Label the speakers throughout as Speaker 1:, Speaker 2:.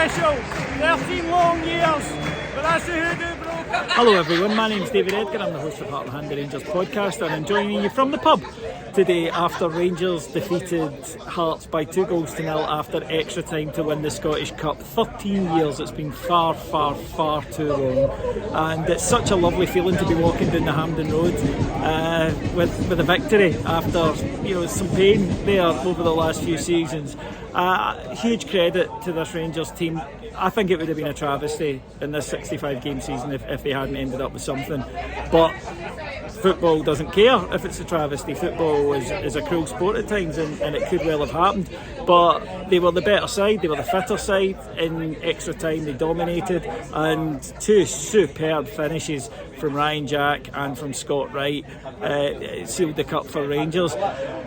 Speaker 1: special. 13 long years, but that's the hoodoo, bro. Hello everyone, my name's David Edgar. I'm the host of Heart and Hand, the Rangers podcast, and I'm joining you from the pub today after Rangers defeated Hearts by 2-0 after extra time to win the Scottish Cup. 13 years, it's been far, far, far too long, and it's such a lovely feeling to be walking down the Hampden Road with a victory after some pain there over the last few seasons. Huge credit to this Rangers team. I think it would have been a travesty in this 65-game season if they hadn't ended up with something. But football doesn't care if it's a travesty. Football is a cruel sport at times, and it could well have happened. But they were the better side, they were the fitter side. In extra time they dominated, and two superb finishes from Ryan Jack and from Scott Wright sealed the cup for Rangers.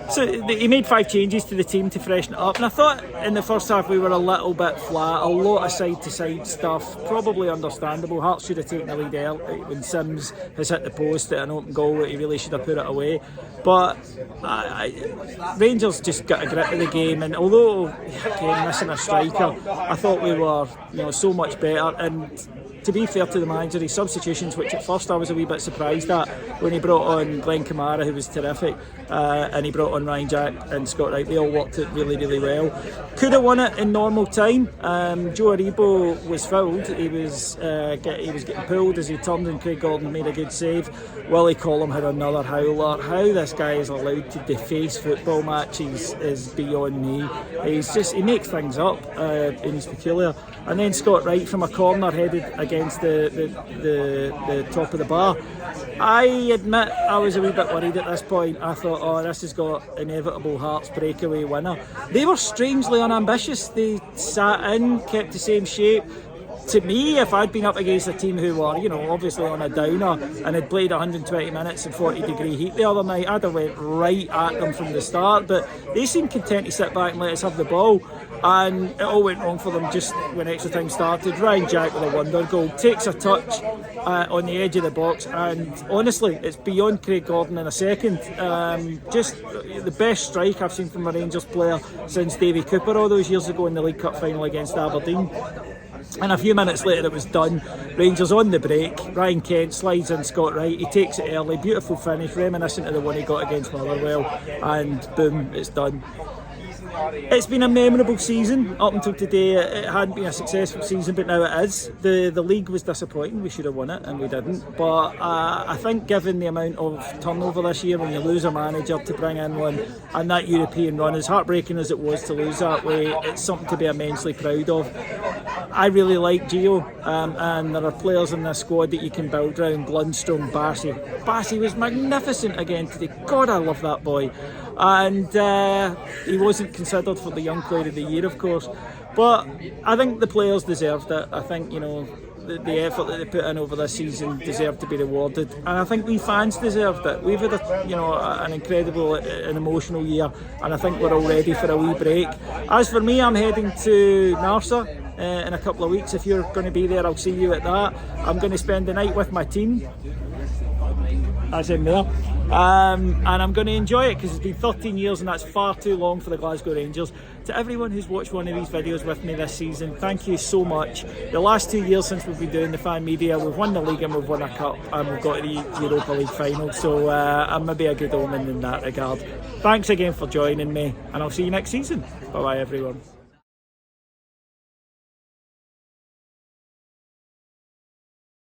Speaker 1: So he made 5 changes to the team to freshen it up, and I thought in the first half we were a little bit flat, a lot of side-to-side stuff, probably understandable. Hearts should have taken the lead early when Sims has hit the post at an open goal. He really should have put it away, but Rangers just got a grip of the game, and although again missing a striker, I thought we were so much better. And to be fair to the manager, his substitutions, which at first I was a wee bit surprised at, when he brought on Glenn Kamara, who was terrific, and he brought on Ryan Jack and Scott Wright, they all worked it really, really well. Could have won it in normal time. Joe Aribo was fouled. He was getting pulled as he turned, and Craig Gordon made a good save. Willie Collum had another howler. How this guy is allowed to deface football matches is beyond me. He makes things up, and he's peculiar. And then Scott Wright from a corner headed against the top of the bar. I admit I was a wee bit worried at this point. I thought, this has got inevitable Hearts breakaway winner. They were strangely unambitious. They sat in, kept the same shape. To me, if I'd been up against a team who were, obviously on a downer and had played 120 minutes in 40-degree heat the other night, I'd have went right at them from the start. But they seemed content to sit back and let us have the ball. And it all went wrong for them just when extra time started. Ryan Jack with a wonder goal, takes a touch on the edge of the box, and honestly, it's beyond Craig Gordon in a second. Just the best strike I've seen from a Rangers player since Davy Cooper all those years ago in the League Cup final against Aberdeen. And a few minutes later it was done. Rangers on the break, Ryan Kent slides in Scott Wright, he takes it early, beautiful finish, reminiscent of the one he got against Motherwell, and boom, it's done. It's been a memorable season up until today. It hadn't been a successful season, but now it is. The league was disappointing. We should have won it and we didn't. But I think given the amount of turnover this year, when you lose a manager to bring in one, and that European run, as heartbreaking as it was to lose that way, it's something to be immensely proud of. I really like Gio, and there are players in this squad that you can build around. Lundstrom, Bassey was magnificent again today. God, I love that boy. And he wasn't considered for the Young Player of the Year, of course, but I think the players deserved it. I think the effort that they put in over this season deserved to be rewarded, and I think we fans deserved it. We've had an incredible and emotional year, and I think we're all ready for a wee break. As for me, I'm heading to Narsa in a couple of weeks. If you're going to be there, I'll see you at that. I'm going to spend the night with my team, as in there. And I'm going to enjoy it because it's been 13 years and that's far too long for the Glasgow Rangers. To everyone who's watched one of these videos with me this season, thank you so much. The last 2 years since we've been doing the fan media, we've won the league and we've won a cup, and we've got to the Europa League final, so I'm maybe a good omen in that regard. Thanks again for joining me, and I'll see you next season. Bye bye everyone.